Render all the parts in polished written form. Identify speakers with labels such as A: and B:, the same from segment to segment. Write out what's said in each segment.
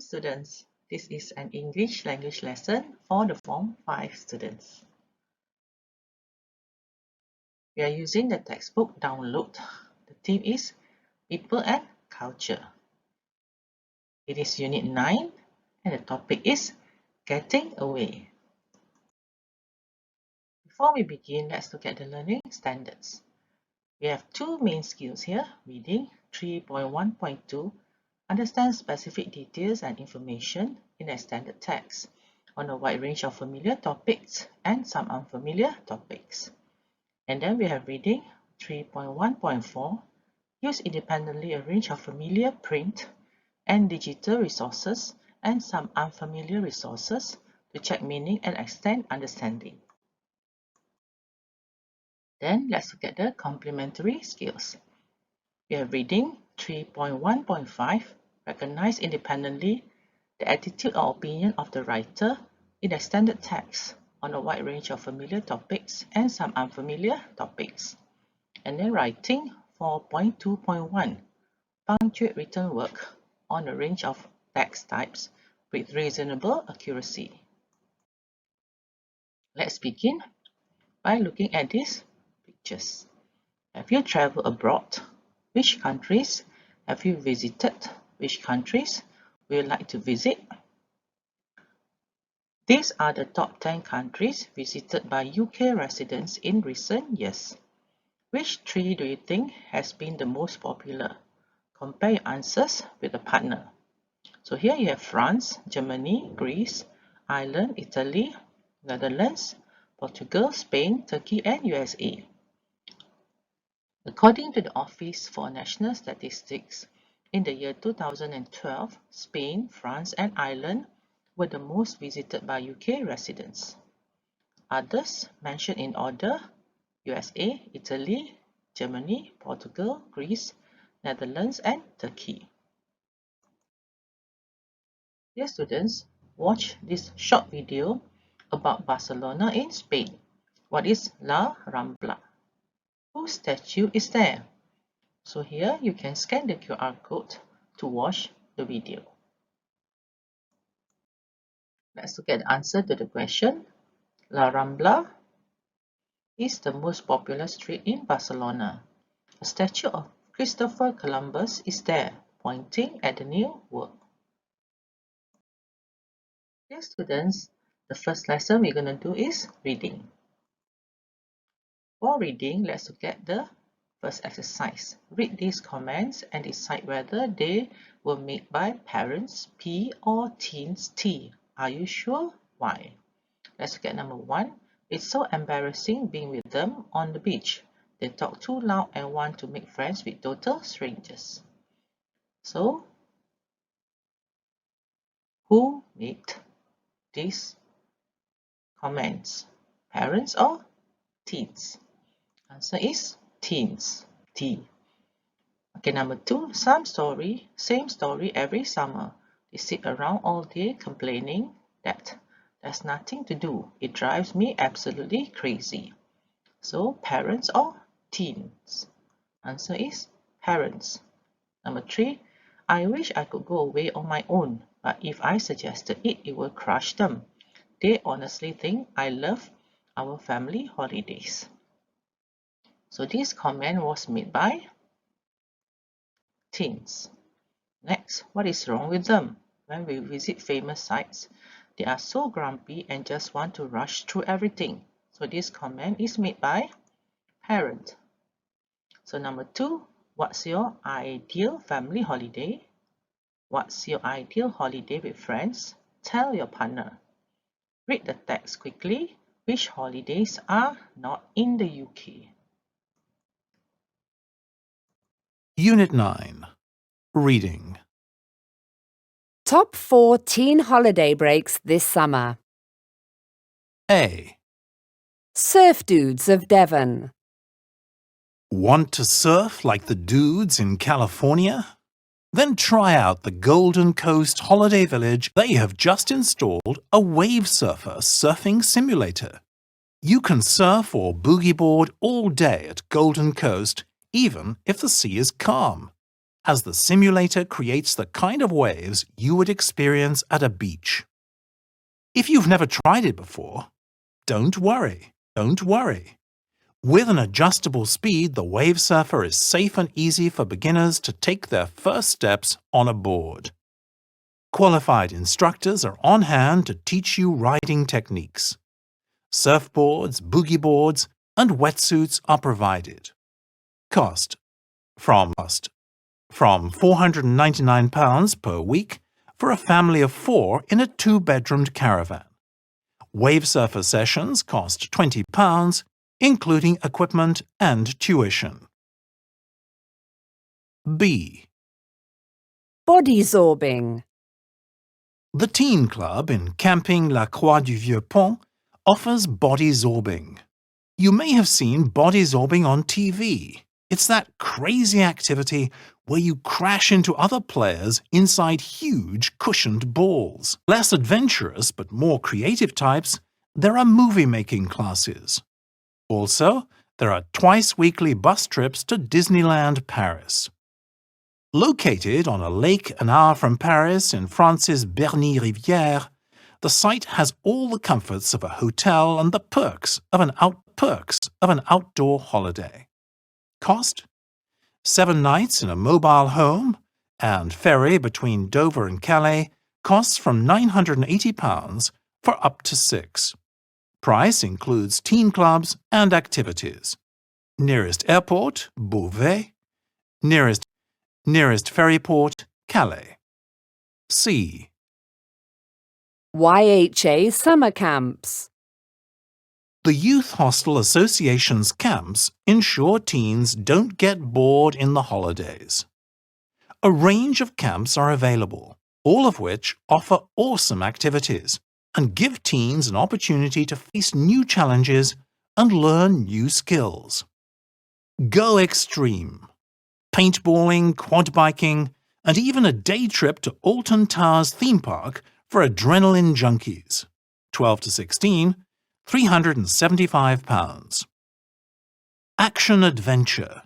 A: students, this is an English language lesson for the Form 5 students. We are using the textbook download. The theme is People and Culture. It is Unit 9 and the topic is Getting Away. Before we begin, let's look at the learning standards. We have two main skills here, reading 3.1.2. Understand specific details and information in extended text on a wide range of familiar topics and some unfamiliar topics. And then we have reading 3.1.4. Use independently a range of familiar print and digital resources and some unfamiliar resources to check meaning and extend understanding. Then let's look at the complementary skills. We have reading 3.1.5. Recognize independently the attitude or opinion of the writer in extended text on a wide range of familiar topics and some unfamiliar topics. And then writing 4.2.1. Punctuate written work on a range of text types with reasonable accuracy. Let's begin by looking at these pictures. Have you traveled abroad? Which countries have you visited? Which countries would you like to visit? These are the top 10 countries visited by UK residents in recent years. Which three do you think has been the most popular? Compare your answers with a partner. So here you have France, Germany, Greece, Ireland, Italy, Netherlands, Portugal, Spain, Turkey, and USA. According to the Office for National Statistics, in the year 2012, Spain, France, and Ireland were the most visited by UK residents. Others mentioned in order: USA, Italy, Germany, Portugal, Greece, Netherlands, and Turkey. Dear students, watch this short video about Barcelona in Spain. What is La Rambla? Whose statue is there? So here you can scan the QR code to watch the video. Let's look at the answer to the question. La Rambla is the most popular street in Barcelona. A statue of Christopher Columbus is there, pointing at the New World. Dear students, the first lesson we're going to do is reading. For reading, let's look at the first exercise. Read these comments and decide whether they were made by parents P or teens T. Are you sure? Why? Let's look at number 1. It's so embarrassing being with them on the beach. They talk too loud and want to make friends with total strangers. So, who made these comments? Parents or teens? Answer is teens. T. Okay, number 2. Same story every summer. They sit around all day complaining that there's nothing to do. It drives me absolutely crazy. So, parents or teens? Answer is parents. Number 3. I wish I could go away on my own, but if I suggested it, it will crush them. They honestly think I love our family holidays. So this comment was made by teens. Next, what is wrong with them? When we visit famous sites, they are so grumpy and just want to rush through everything. So this comment is made by parent. So number 2, what's your ideal family holiday? What's your ideal holiday with friends? Tell your partner. Read the text quickly. Which holidays are not in the UK?
B: Unit 9. Reading.
C: Top 4 teen holiday breaks this summer.
B: A.
C: Surf Dudes of Devon.
B: Want to surf like the dudes in California? Then try out the Golden Coast Holiday Village. They have just installed a wave surfer surfing simulator. You can surf or boogie board all day at Golden Coast, even if the sea is calm. as the simulator creates the kind of waves you would experience at a beach. If you've never tried it before, don't worry. With an adjustable speed, the wave surfer is safe and easy for beginners to take their first steps on a board. Qualified instructors are on hand to teach you riding techniques. Surfboards, boogie boards, and wetsuits are provided. Cost from £499 per week for a family of 4 in a 2-bedroomed caravan. Wave surfer sessions cost £20, including equipment and tuition. B.
C: Bodysorbing.
B: The Teen Club in Camping La Croix du Vieux-Pont offers bodysorbing. You may have seen bodysorbing on TV. It's that crazy activity where you crash into other players inside huge cushioned balls. Less adventurous but more creative types, there are movie-making classes. Also, there are twice-weekly bus trips to Disneyland Paris. Located on a lake an hour from Paris in France's Berny Rivière, the site has all the comforts of a hotel and the perks of an outdoor holiday. Cost? 7 nights in a mobile home and ferry between Dover and Calais costs from £980 for up to 6. Price includes teen clubs and activities. Nearest airport, Beauvais. Nearest ferry port, Calais. C.
C: YHA summer camps.
B: The Youth Hostel Association's camps ensure teens don't get bored in the holidays. A range of camps are available, all of which offer awesome activities and give teens an opportunity to face new challenges and learn new skills. Go extreme. Paintballing, quad biking, and even a day trip to Alton Towers theme park for adrenaline junkies. 12 to 16, £375. Action adventure.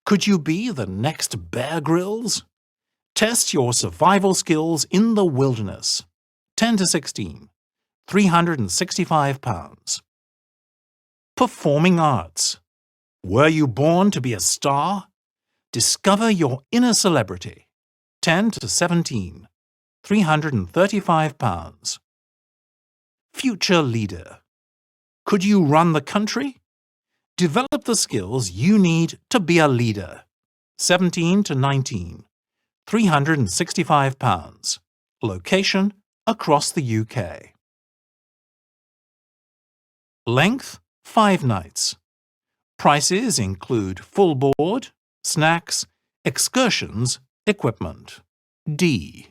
B: Could you be the next Bear Grylls? Test your survival skills in the wilderness. 10 to 16, £365. Performing arts. Were you born to be a star? Discover your inner celebrity. 10 to 17, £335. Future leader. Could you run the country? Develop the skills you need to be a leader. 17 to 19, £365. Location across the UK. Length 5 nights. Prices include full board, snacks, excursions, equipment. D.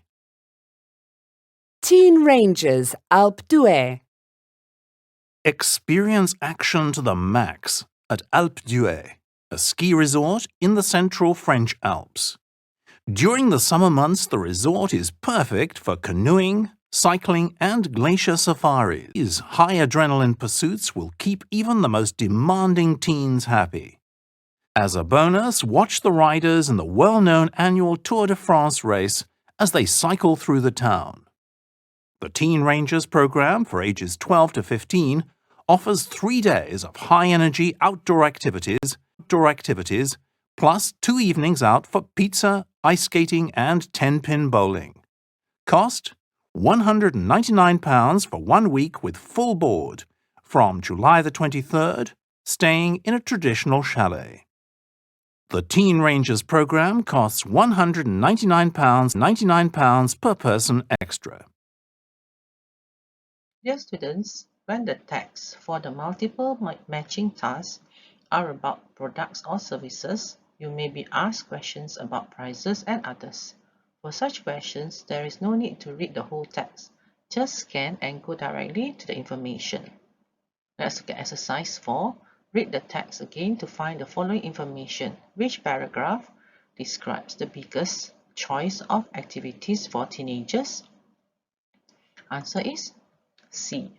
C: Teen Rangers Alpe d'Huez.
B: Experience action to the max at Alpe d'Huez, a ski resort in the central French Alps. During the summer months, the resort is perfect for canoeing, cycling, and glacier safaris. These high adrenaline pursuits will keep even the most demanding teens happy. As a bonus, watch the riders in the well-known annual Tour de France race as they cycle through the town. The Teen Rangers program for ages 12 to 15 offers 3 days of high-energy outdoor activities, plus 2 evenings out for pizza, ice skating, and 10-pin bowling. Cost? £199 for 1 week with full board, from July the 23rd, staying in a traditional chalet. The Teen Rangers program costs £199 per person extra.
A: Dear students, when the texts for the multiple matching tasks are about products or services, you may be asked questions about prices and others. For such questions, there is no need to read the whole text. Just scan and go directly to the information. Let's look at exercise 4. Read the text again to find the following information. Which paragraph describes the biggest choice of activities for teenagers? Answer is C.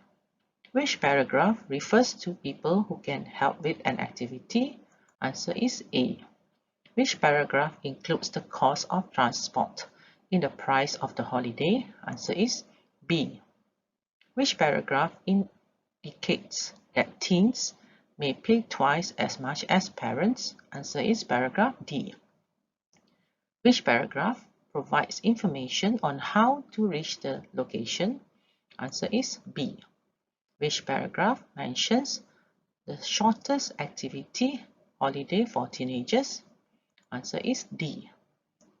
A: Which paragraph refers to people who can help with an activity? Answer is A. Which paragraph includes the cost of transport in the price of the holiday? Answer is B. Which paragraph indicates that teens may pay twice as much as parents? Answer is paragraph D. Which paragraph provides information on how to reach the location? Answer is B. Which paragraph mentions the shortest activity holiday for teenagers? Answer is D.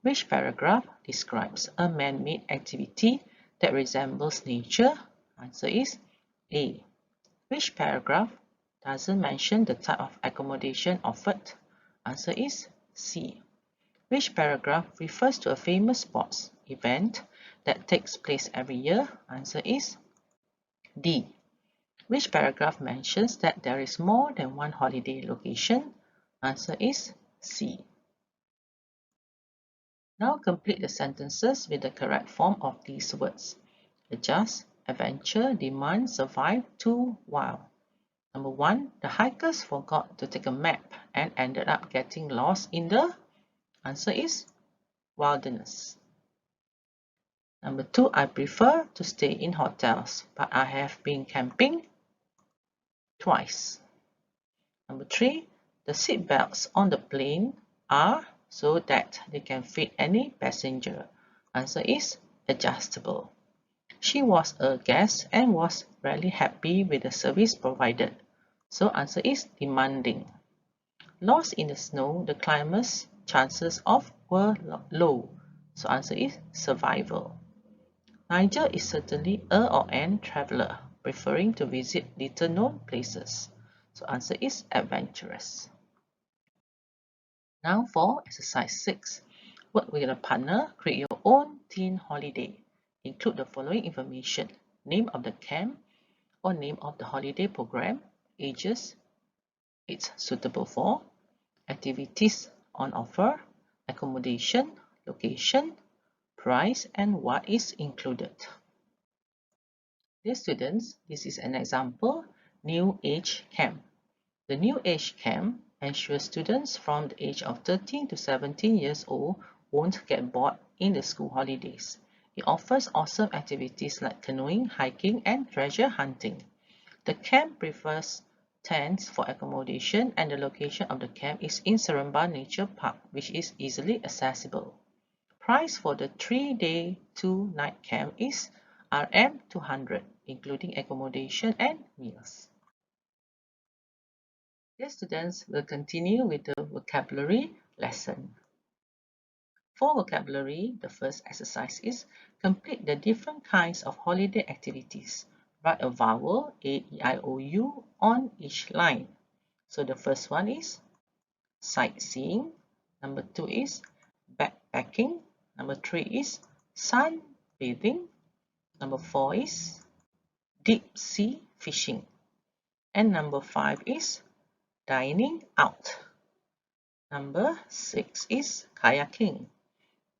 A: Which paragraph describes a man-made activity that resembles nature? Answer is A. Which paragraph doesn't mention the type of accommodation offered? Answer is C. Which paragraph refers to a famous sports event that takes place every year? Answer is D. Which paragraph mentions that there is more than one holiday location? Answer is C. Now complete the sentences with the correct form of these words. Adjust, adventure, demand, survive, to, while. Number 1, the hikers forgot to take a map and ended up getting lost in the answer is wilderness. Number 2, I prefer to stay in hotels, but I have been camping twice. Number 3, the seat belts on the plane are so that they can fit any passenger. Answer is adjustable. She was a guest and was rarely happy with the service provided. So answer is demanding. Lost in the snow, the climber's chances of were low. So answer is survival. Nigel is certainly a or an traveler, preferring to visit little known places. So answer is adventurous. Now for exercise 6. Work with a partner, create your own teen holiday. Include the following information: name of the camp or name of the holiday program, ages it's suitable for, activities on offer, accommodation, location, price, and what is included. Dear students, this is an example, New Age Camp. The New Age Camp ensures students from the age of 13 to 17 years old won't get bored in the school holidays. It offers awesome activities like canoeing, hiking, and treasure hunting. The camp prefers tents for accommodation, and the location of the camp is in Seremban Nature Park, which is easily accessible. Price for the 3-day, 2-night camp is Rm 200, including accommodation and meals. Dear students, we'll continue with the vocabulary lesson. For vocabulary, the first exercise is complete the different kinds of holiday activities. Write a vowel A, E, I, O, U on each line. So the first one is sightseeing. Number 2 is backpacking. Number 3 is sunbathing. Number 4 is deep sea fishing. And number 5 is dining out. Number 6 is kayaking.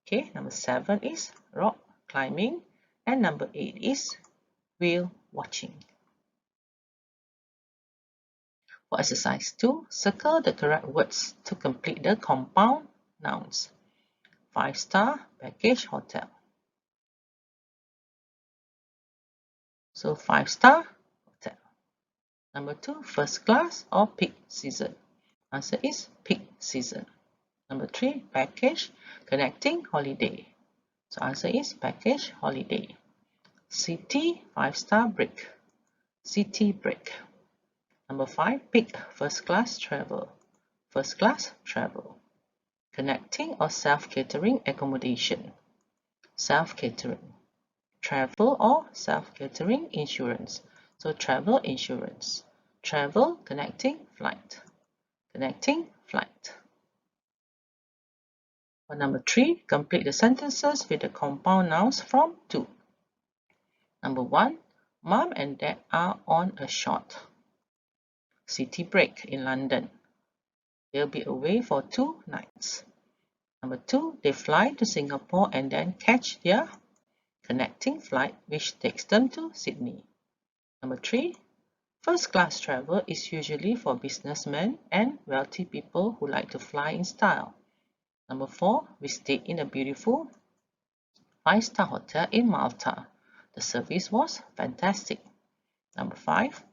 A: Okay, number 7 is rock climbing. And number 8 is whale watching. For exercise 2, circle the correct words to complete the compound nouns. 5-star package hotel. So 5-star hotel. Number 2, first class or peak season. Answer is peak season. Number 3, package connecting holiday. So answer is package holiday. City 5-star break. City break. Number 5, peak first class travel. First class travel. Connecting or self-catering accommodation. Self-catering. Travel or self-catering insurance. So travel insurance. Travel connecting flight. Connecting flight. For number 3, complete the sentences with the compound nouns from 2. Number 1, Mom and Dad are on a short city break in London. They'll be away for 2 nights. Number 2, they fly to Singapore and then catch their connecting flight which takes them to Sydney. Number 3, first class travel is usually for businessmen and wealthy people who like to fly in style. Number 4, we stayed in a beautiful 5-star hotel in Malta. The service was fantastic. Number 5,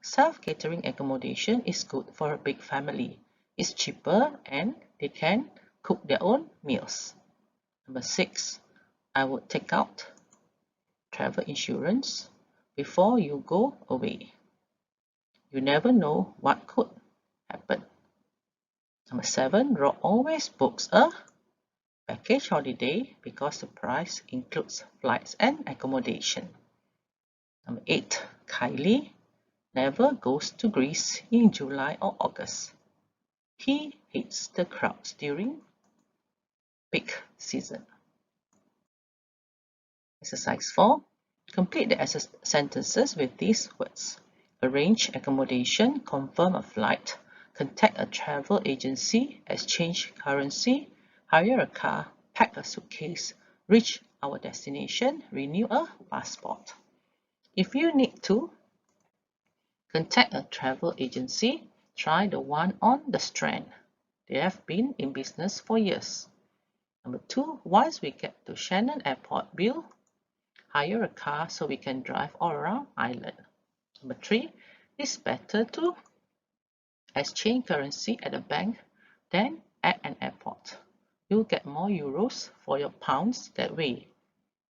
A: self-catering accommodation is good for a big family. It's cheaper and they can cook their own meals. Number 6, I would take out travel insurance before you go away. You never know what could happen. Number 7, Rob always books a package holiday because the price includes flights and accommodation. Number 8, Kylie never goes to Greece in July or August. He hates the crowds during peak season. Exercise 4. Complete the sentences with these words. Arrange accommodation, confirm a flight, contact a travel agency, exchange currency, hire a car, pack a suitcase, reach our destination, renew a passport. If you need to contact a travel agency, try the one on the Strand. They have been in business for years. Number 2, once we get to Shannon Airport, we'll hire a car so we can drive all around Ireland. Number 3, it's better to exchange currency at a bank than at an airport. You'll get more euros for your pounds that way.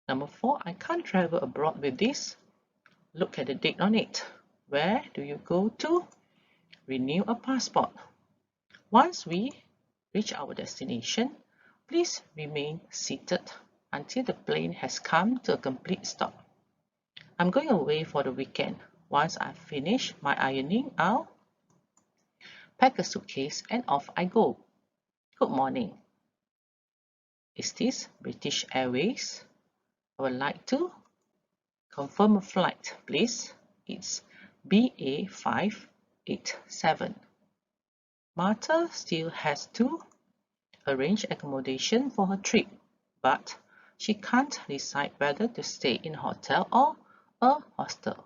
A: Number 4, I can't travel abroad with this. Look at the date on it. Where do you go to renew a passport? Once we reach our destination, please remain seated until the plane has come to a complete stop. I'm going away for the weekend. Once I've finished my ironing, I'll pack a suitcase and off I go. Good morning. Is this British Airways? I would like to confirm a flight, please. It's BA587. Martha still has to arrange accommodation for her trip, but she can't decide whether to stay in a hotel or a hostel.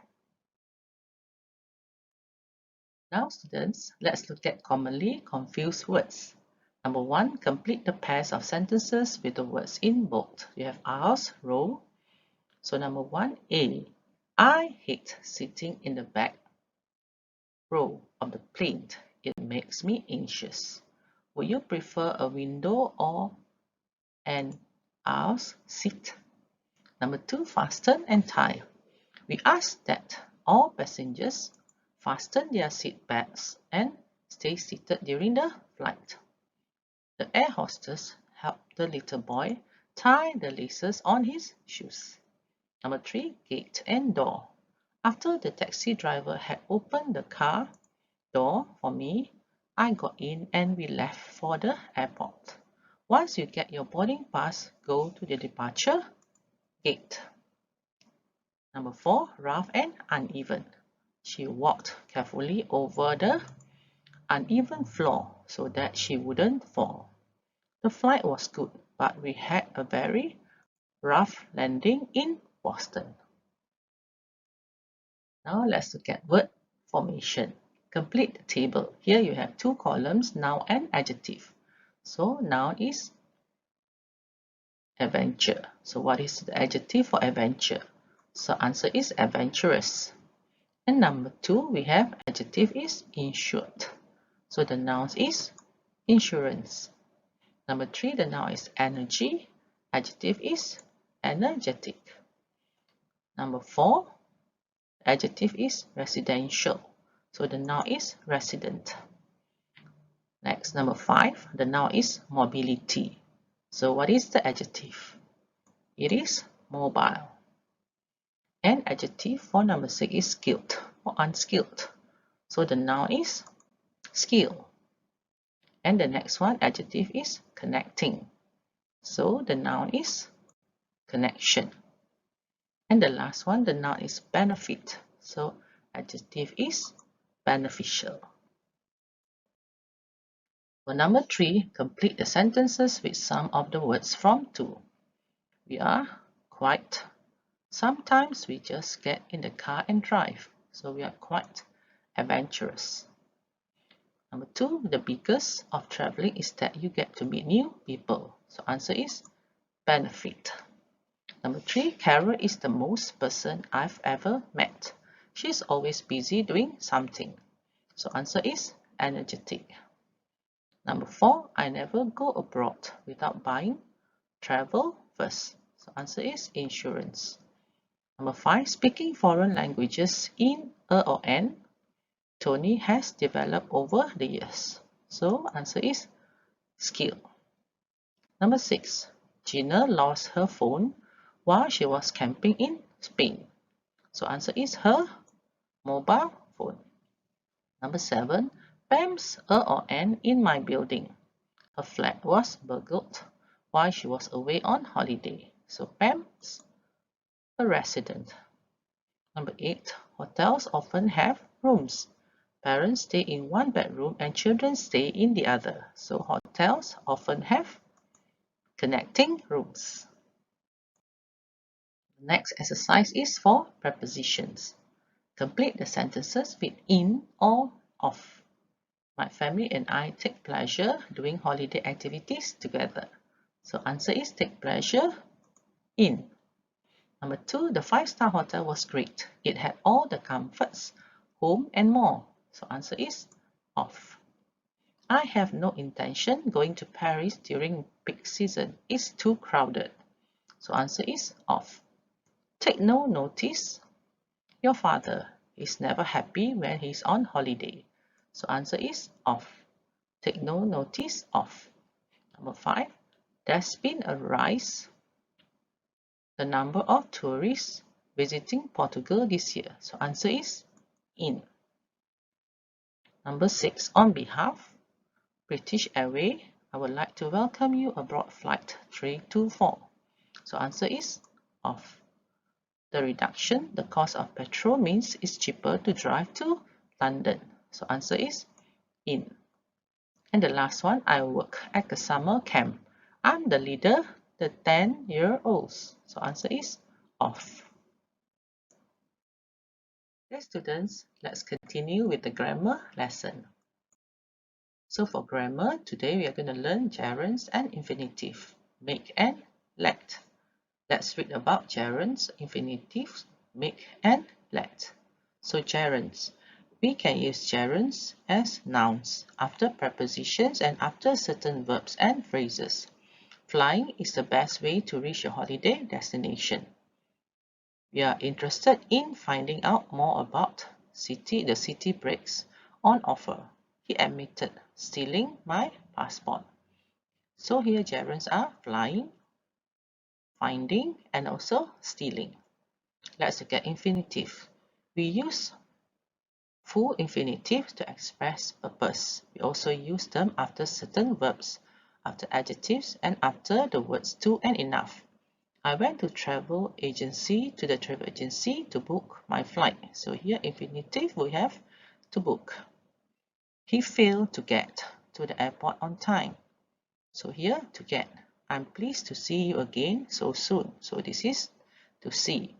A: Now students, let's look at commonly confused words. Number 1, complete the pairs of sentences with the words in bold. You have aisles, row. So number 1, A. I hate sitting in the back row of the plane. It makes me anxious. Would you prefer a window or an aisle seat? Number 2, fasten and tie. We ask that all passengers fasten their seat belts and stay seated during the flight. The air hostess helped the little boy tie the laces on his shoes. Number 3, gate and door. After the taxi driver had opened the car door for me, I got in and we left for the airport. Once you get your boarding pass, go to the departure gate. Number 4, rough and uneven. She walked carefully over the uneven floor so that she wouldn't fall. The flight was good, but we had a very rough landing in Boston. Now let's look at word formation. Complete the table. Here you have 2 columns, noun and adjective. So noun is adventure. So what is the adjective for adventure? So answer is adventurous. And number 2, we have adjective is insured. So the noun is insurance. Number 3, the noun is energy. Adjective is energetic. Number 4, adjective is residential. So the noun is resident. Next, number 5, the noun is mobility. So what is the adjective? It is mobile. And adjective for number 6 is skilled or unskilled. So the noun is skill. And the next one, adjective is connecting. So the noun is connection. And the last one, the noun is benefit. So adjective is beneficial. For number 3, complete the sentences with some of the words from 2. We are quite. Sometimes we just get in the car and drive. So we are quite adventurous. Number 2, the biggest of traveling is that you get to meet new people. So answer is benefit. Number 3, Carol is the most person I've ever met. She's always busy doing something. So answer is energetic. Number 4, I never go abroad without buying travel first. So answer is insurance. Number 5, speaking foreign languages in a or an, Tony has developed over the years. So answer is skill. Number 6, Gina lost her phone while she was camping in Spain. So answer is her mobile phone. Number 7, Pam's a or an in my building. Her flat was burgled while she was away on holiday. So Pam's a resident. Number 8, hotels often have rooms. Parents stay in one bedroom and children stay in the other. So hotels often have connecting rooms. The next exercise is for prepositions. Complete the sentences with in or of. My family and I take pleasure doing holiday activities together. So answer is take pleasure in. Number 2, the 5-star hotel was great. It had all the comforts, home and more. So answer is of. I have no intention going to Paris during peak season. It's too crowded. So answer is of. Take no notice. Your father is never happy when he's on holiday. So answer is of. Take no notice of. Number 5, there's been a rise the number of tourists visiting Portugal this year. So answer is in. Number 6, on behalf British Airways, I would like to welcome you aboard flight 324. So answer is of. The reduction, the cost of petrol means it's cheaper to drive to London. So answer is in. And the last one, I work at the summer camp. I'm the leader, the 10-year-olds. So answer is of. Okay, students, let's continue with the grammar lesson. So for grammar, today we are going to learn gerunds and infinitive, make and let. Let's read about gerunds, infinitives, make and let. So gerunds. We can use gerunds as nouns after prepositions and after certain verbs and phrases. Flying is the best way to reach your holiday destination. We are interested in finding out more about the city breaks on offer. He admitted stealing my passport. So here gerunds are flying, finding, and also stealing. Let's look at infinitive. We use full infinitives to express purpose. We also use them after certain verbs, after adjectives, and after the words to and enough. I went to the travel agency to book my flight. So here infinitive we have to book. He failed to get to the airport on time. So here to get. I'm pleased to see you again so soon. So this is to see.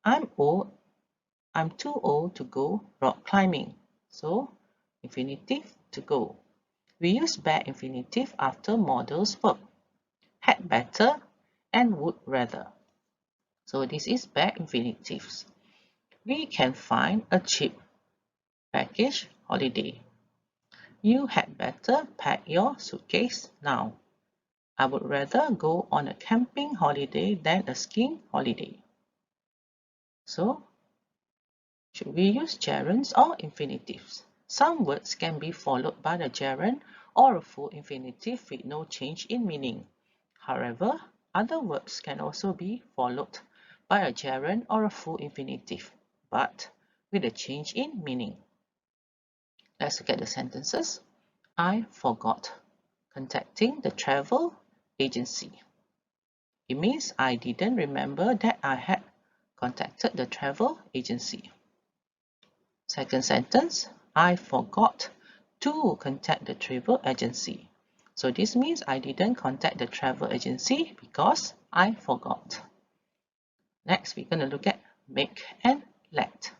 A: I'm too old to go rock climbing. So infinitive to go. We use bad infinitive after modals verb. Had better and would rather. So this is bad infinitives. We can find a cheap package holiday. You had better pack your suitcase now. I would rather go on a camping holiday than a skiing holiday. So, should we use gerunds or infinitives? Some words can be followed by a gerund or a full infinitive with no change in meaning. However, other verbs can also be followed by a gerund or a full infinitive, but with a change in meaning. Let's look at the sentences. I forgot contacting the travel agency. It means I didn't remember that I had contacted the travel agency. Second sentence, I forgot to contact the travel agency. So this means I didn't contact the travel agency because I forgot. Next, we're going to look at make and let.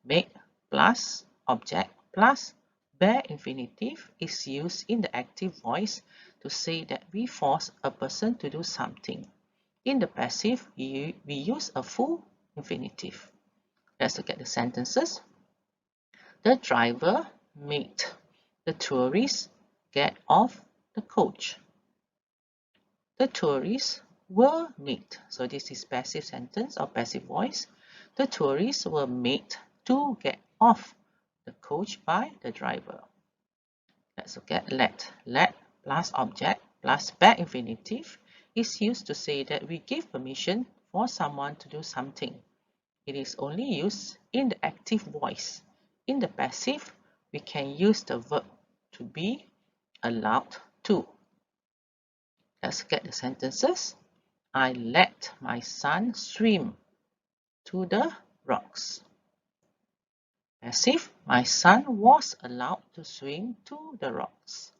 A: Make plus object plus bare infinitive is used in the active voice to say that we force a person to do something. In the passive, we use a full infinitive. Let's look at the sentences. The driver made the tourists get off the coach. The tourists were made. So this is passive sentence or passive voice. The tourists were made to get off the coach by the driver. Let's look at let. Let plus object plus bare infinitive is used to say that we give permission for someone to do something. It is only used in the active voice. In the passive, we can use the verb to be allowed to. Let's get the sentences. I let my son swim to the rocks. Passive, my son was allowed to swim to the rocks.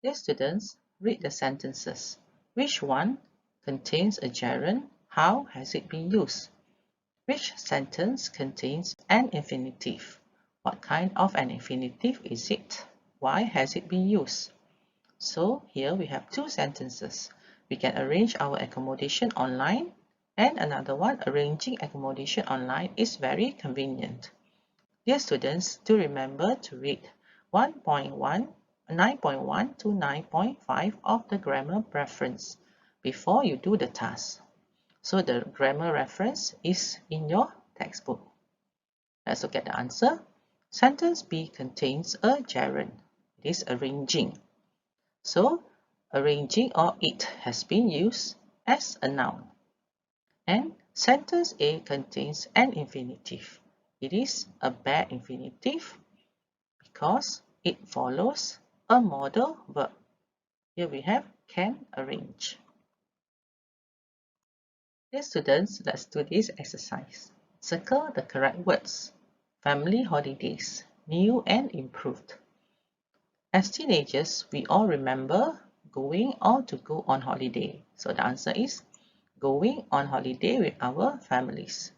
A: Dear students, read the sentences. Which one contains a gerund? How has it been used? Which sentence contains an infinitive? What kind of an infinitive is it? Why has it been used? So here we have two sentences. We can arrange our accommodation online, and another one, arranging accommodation online is very convenient. Dear students, do remember to read 1.1, 9.1 to 9.5 of the grammar reference before you do the task. So the grammar reference is in your textbook. Let's look at the answer. Sentence B contains a gerund. It is arranging. So arranging or it has been used as a noun. And sentence A contains an infinitive. It is a bare infinitive because it follows a modal verb. Here we have can arrange. Dear students, let's do this exercise. Circle the correct words. Family holidays, new and improved. As teenagers, we all remember going or to go on holiday. So the answer is going on holiday with our families.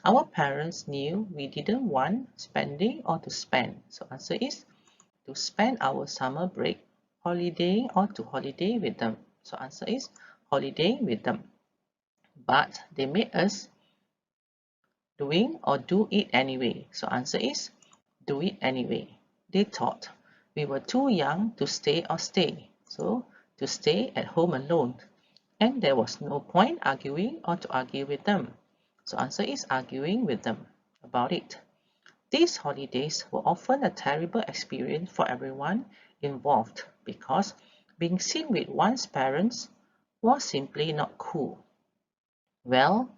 A: Our parents knew we didn't want spending or to spend. So answer is to spend our summer break holidaying or to holiday with them. So answer is holidaying with them. But they made us doing or do it anyway. So answer is do it anyway. They thought we were too young to stay or stay. So to stay at home alone. And there was no point arguing or to argue with them. So answer is arguing with them about it. These holidays were often a terrible experience for everyone involved because being seen with one's parents was simply not cool. Well,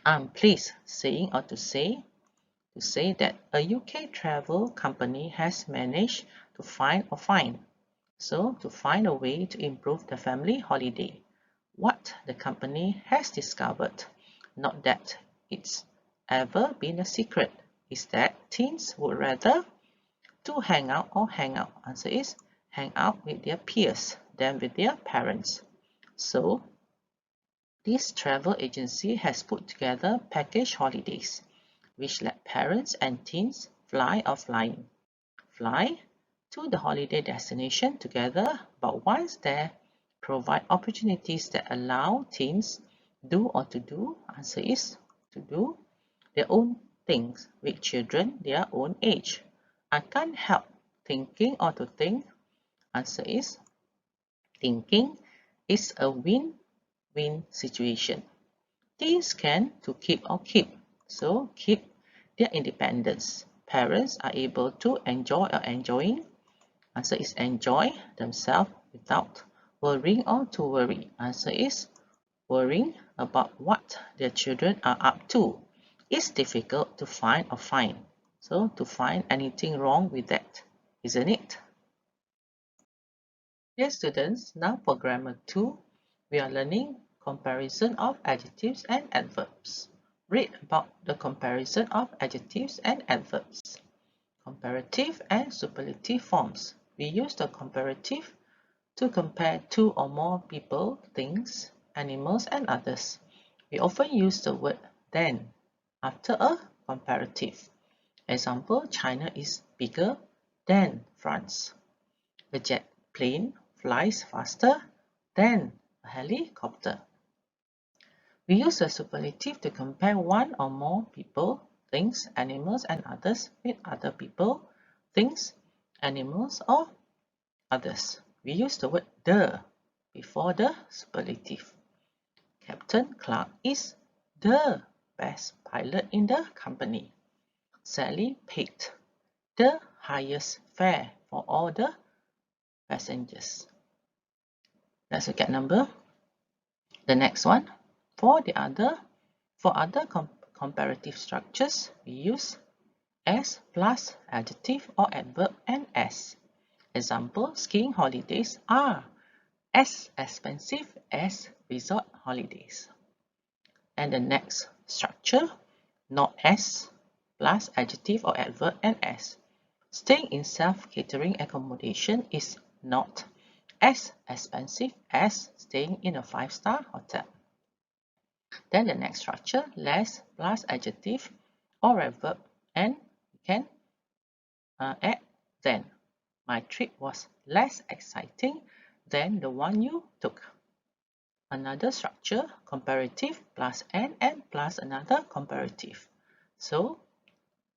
A: I'm pleased saying or to say that a UK travel company has managed to find to find a way to improve the family holiday. What the company has discovered, not that it's ever been a secret, is that teens would rather to hang out or hang out. Answer is hang out with their peers than with their parents. So this travel agency has put together package holidays, which let parents and teens fly or fly to the holiday destination together, but once there, provide opportunities that allow teens do or to do. Answer is to do their own things with children their own age. I can't help thinking or to think. Answer is thinking is a win-win situation. Teens can to keep or keep, so keep their independence. Parents are able to enjoy or enjoying. Answer is enjoy themselves without worrying or to worry. Answer is worrying about what their children are up to. It's difficult to find or find. So to find anything wrong with that, isn't it? Dear students, now for Grammar 2, we are learning comparison of adjectives and adverbs. Read about the comparison of adjectives and adverbs. Comparative and superlative forms. We use the comparative to compare two or more people, things, animals, and others. We often use the word than after a comparative. Example, China is bigger than France. The jet plane flies faster than a helicopter. We use a superlative to compare one or more people, things, animals, and others with other people, things, animals, or others. We use the word the before the superlative. Captain Clark is the best pilot in the company. Sally paid the highest fare for all the passengers. Let's look at the next one. For other comparative structures, we use s plus adjective or adverb and s. Example, skiing holidays are as expensive as resort holidays. And the next structure, not s plus adjective or adverb and s. Staying in self-catering accommodation is not as expensive as staying in a 5-star hotel. Then the next structure, less plus adjective or adverb, and we can add than. My trip was less exciting than the one you took. Another structure, comparative plus and plus another comparative. So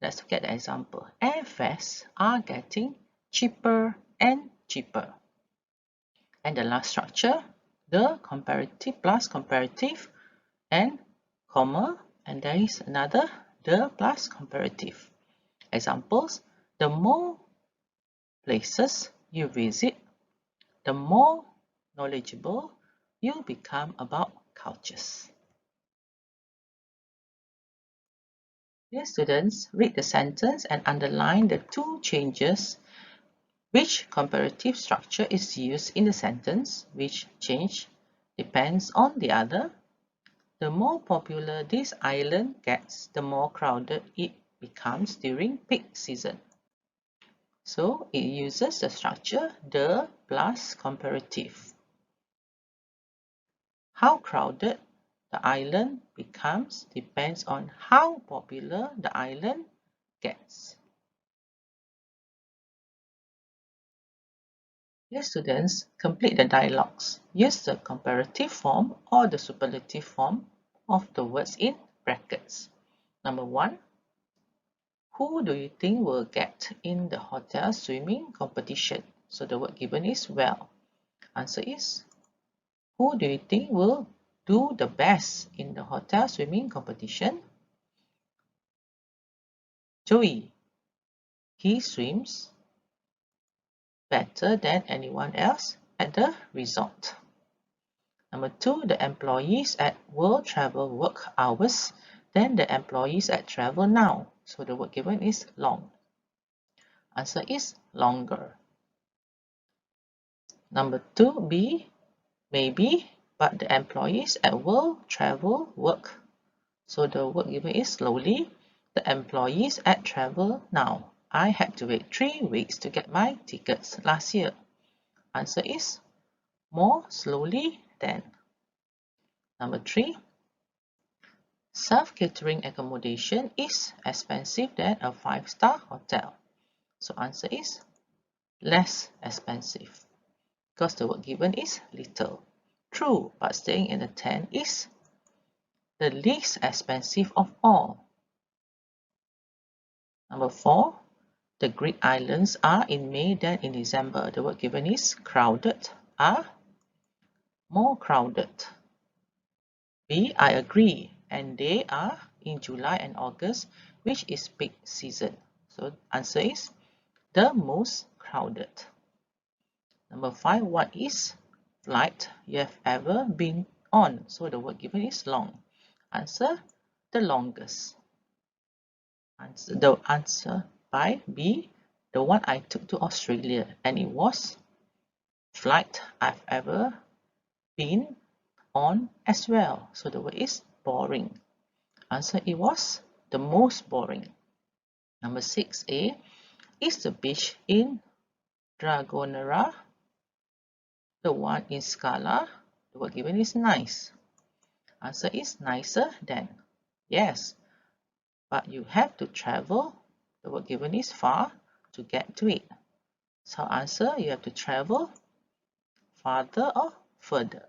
A: let's look at the example. Airfares are getting cheaper and cheaper. And the last structure, the comparative plus comparative and comma, and there is another the plus comparative. Examples, the more places you visit, the more knowledgeable you become about cultures. Dear students, read the sentence and underline the two changes. Which comparative structure is used in the sentence? Which change depends on the other? The more popular this island gets, the more crowded it becomes during peak season. So it uses the structure the plus comparative. How crowded the island becomes depends on how popular the island gets. Dear students, complete the dialogues. Use the comparative form or the superlative form of the words in brackets. Number 1. Who do you think will get in the hotel swimming competition? So the word given is well. Answer is, who do you think will do the best in the hotel swimming competition? Joey. He swims better than anyone else at the resort. Number 2, the employees at World Travel work hours than the employees at Travel Now. So the word given is long. Answer is longer. Number 2B, maybe, but the employees at World Travel work. So the word given is slowly. The employees at Travel Now. I had to wait 3 weeks to get my tickets last year. Answer is more slowly than. Number 3. Self-catering accommodation is expensive than a 5-star hotel. So answer is less expensive because the word given is little. True, but staying in the tent is the least expensive of all. Number 4. The Greek islands are in May than in December. The word given is crowded, are more crowded. B. I agree. And they are in July and August, which is peak season. So answer is the most crowded. Number 5. What is flight you have ever been on? So the word given is long. Answer the longest. The answer by B, the one I took to Australia, and it was flight I've ever been on as well. So the word is boring. Answer, it was the most boring. Number 6A, is the beach in Dragonera the one in Scala? The word given is nice. Answer is nicer than. Yes, but you have to travel. The word given is far to get to it. So answer, you have to travel farther or further.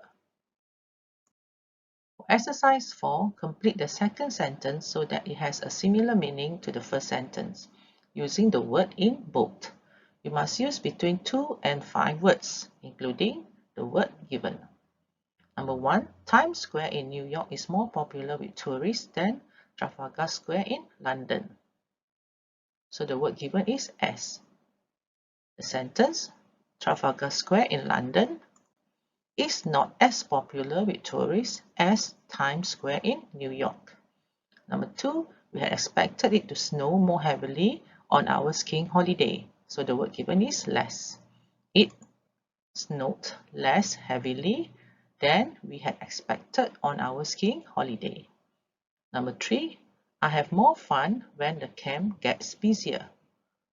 A: For exercise 4, complete the second sentence so that it has a similar meaning to the first sentence, using the word in bold. You must use between 2 and 5 words, including the word given. Number 1, Times Square in New York is more popular with tourists than Trafalgar Square in London. So the word given is as. The sentence, Trafalgar Square in London is not as popular with tourists as Times Square in New York. Number 2, we had expected it to snow more heavily on our skiing holiday. So the word given is less. It snowed less heavily than we had expected on our skiing holiday. Number 3, I have more fun when the camp gets busier.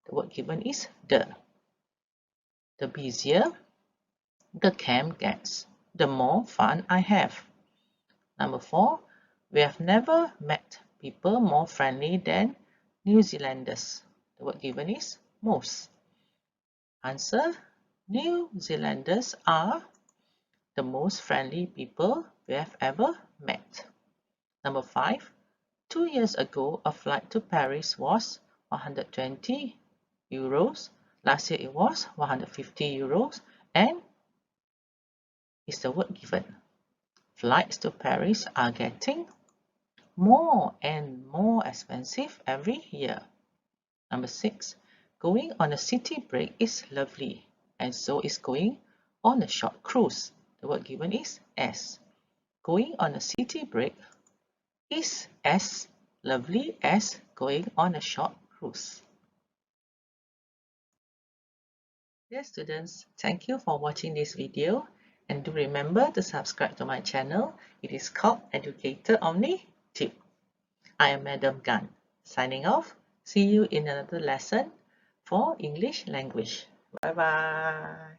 A: The word given is the. The busier the camp gets, the more fun I have. Number 4, we have never met people more friendly than New Zealanders. The word given is most. Answer, New Zealanders are the most friendly people we have ever met. Number 5, 2 years ago, a flight to Paris was 120 euros. Last year it was 150 euros and is the word given. Flights to Paris are getting more and more expensive every year. Number 6, going on a city break is lovely, and so is going on a short cruise. The word given is as. Going on a city break is as lovely as going on a short cruise. Dear students, thank you for watching this video, and do remember to subscribe to my channel. It is called Educator Omni Tip. I am Madam Gan, signing off. See you in another lesson for English language. Bye bye.